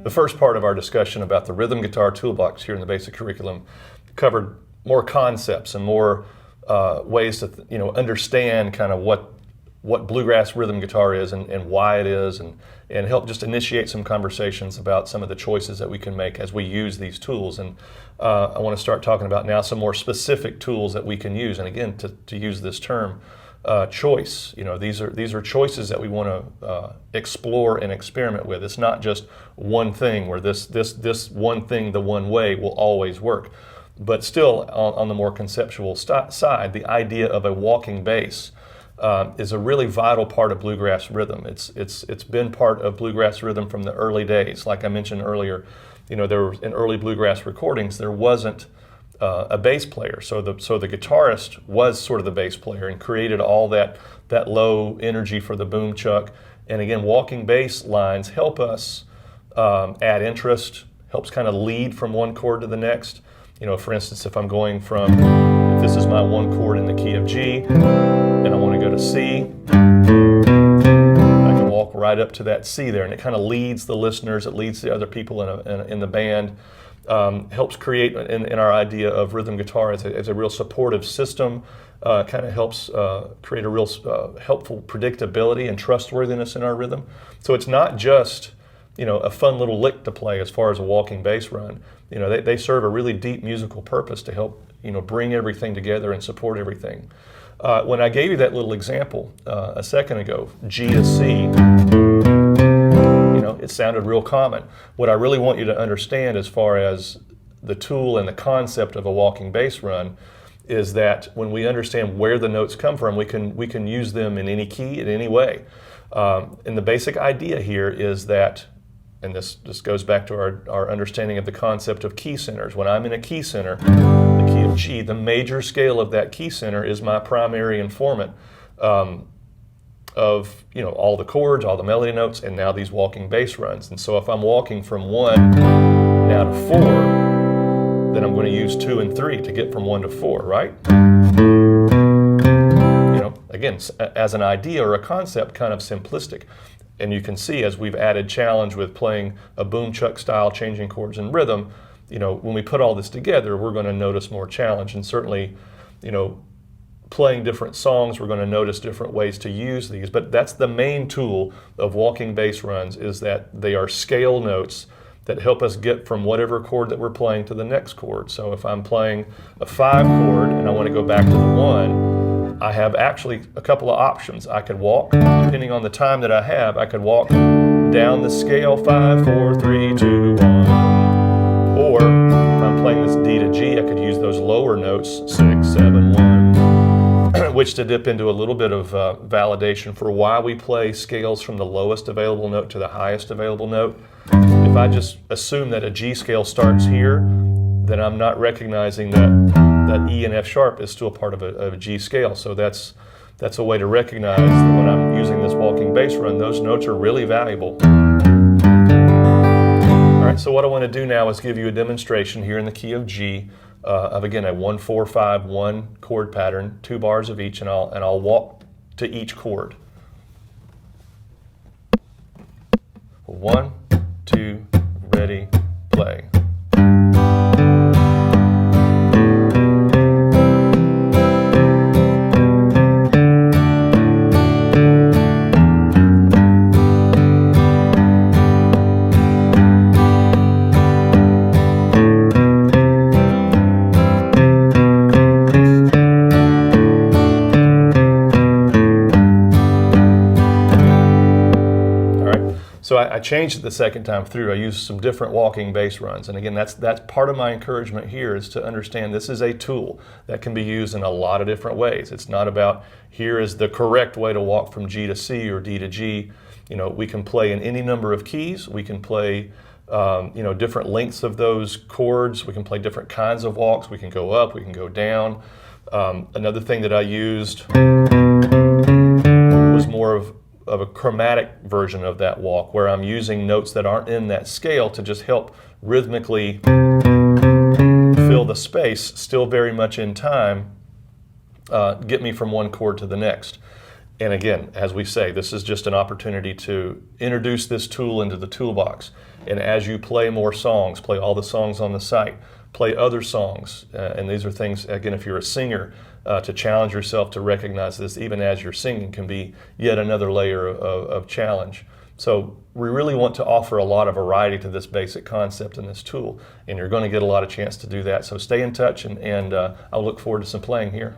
the first part of our discussion about the rhythm guitar toolbox here in the basic curriculum covered more concepts and more ways to understand kind of what bluegrass rhythm guitar is and why it is, and help just initiate some conversations about some of the choices that we can make as we use these tools. And I want to start talking about now some more specific tools that we can use. And again, to use this term, choice. These are choices that we want to explore and experiment with. It's not just one thing where this one thing the one way will always work. But still, on the more conceptual side, the idea of a walking bass is a really vital part of bluegrass rhythm. It's been part of bluegrass rhythm from the early days. Like I mentioned earlier, there were, in early bluegrass recordings, there wasn't a bass player, so the guitarist was sort of the bass player and created all that low energy for the boom chuck. And again, walking bass lines help us add interest, helps kind of lead from one chord to the next. For instance, if I'm going from, if this is my one chord in the key of G, and I want to go to C, I can walk right up to that C there, and it kind of leads the listeners, it leads the other people in the band, helps create, in our idea of rhythm guitar as a real supportive system, kind of helps create a real helpful predictability and trustworthiness in our rhythm. So it's not just a fun little lick to play as far as a walking bass run. They serve a really deep musical purpose to help bring everything together and support everything. When I gave you that little example a second ago, G to C, it sounded real common. What I really want you to understand as far as the tool and the concept of a walking bass run is that when we understand where the notes come from, we can use them in any key, in any way. And the basic idea here is that, and this goes back to our understanding of the concept of key centers. When I'm in a key center, the key of G, the major scale of that key center is my primary informant of all the chords, all the melody notes, and now these walking bass runs. And so if I'm walking from 1 now to 4, then I'm going to use 2 and 3 to get from 1 to 4, right? Again, as an idea or a concept, kind of simplistic. And you can see as we've added challenge with playing a boom chuck style, changing chords and rhythm, when we put all this together, we're going to notice more challenge. And certainly, playing different songs, we're going to notice different ways to use these. But that's the main tool of walking bass runs, is that they are scale notes that help us get from whatever chord that we're playing to the next chord. So if I'm playing a 5 chord and I want to go back to the 1, I have actually a couple of options. I could walk, depending on the time that I have, I could walk down the scale 5, 4, 3, 2, 1. Or if I'm playing this D to G, I could use those lower notes, 6, 7, 1, which to dip into a little bit of validation for why we play scales from the lowest available note to the highest available note. If I just assume that a G scale starts here, then I'm not recognizing that E and F sharp is still part of a G scale. So that's a way to recognize that when I'm using this walking bass run, those notes are really valuable. All right, so what I want to do now is give you a demonstration here in the key of G of, again, a 1, 4, 5, 1 chord pattern, 2 bars of each, and I'll walk to each chord. 1, 2, ready, play. So I changed it the second time through. I used some different walking bass runs. And again, that's part of my encouragement here, is to understand this is a tool that can be used in a lot of different ways. It's not about here is the correct way to walk from G to C or D to G. We can play in any number of keys. We can play different lengths of those chords. We can play different kinds of walks. We can go up, we can go down. Another thing that I used was more of a chromatic version of that walk, where I'm using notes that aren't in that scale to just help rhythmically fill the space, still very much in time, get me from one chord to the next. And again, as we say, this is just an opportunity to introduce this tool into the toolbox. And as you play more songs, play all the songs on the site, play other songs. And these are things, again, if you're a singer, to challenge yourself to recognize this even as you're singing can be yet another layer of challenge. So we really want to offer a lot of variety to this basic concept in this tool. And you're going to get a lot of chance to do that. So stay in touch, and I'll look forward to some playing here.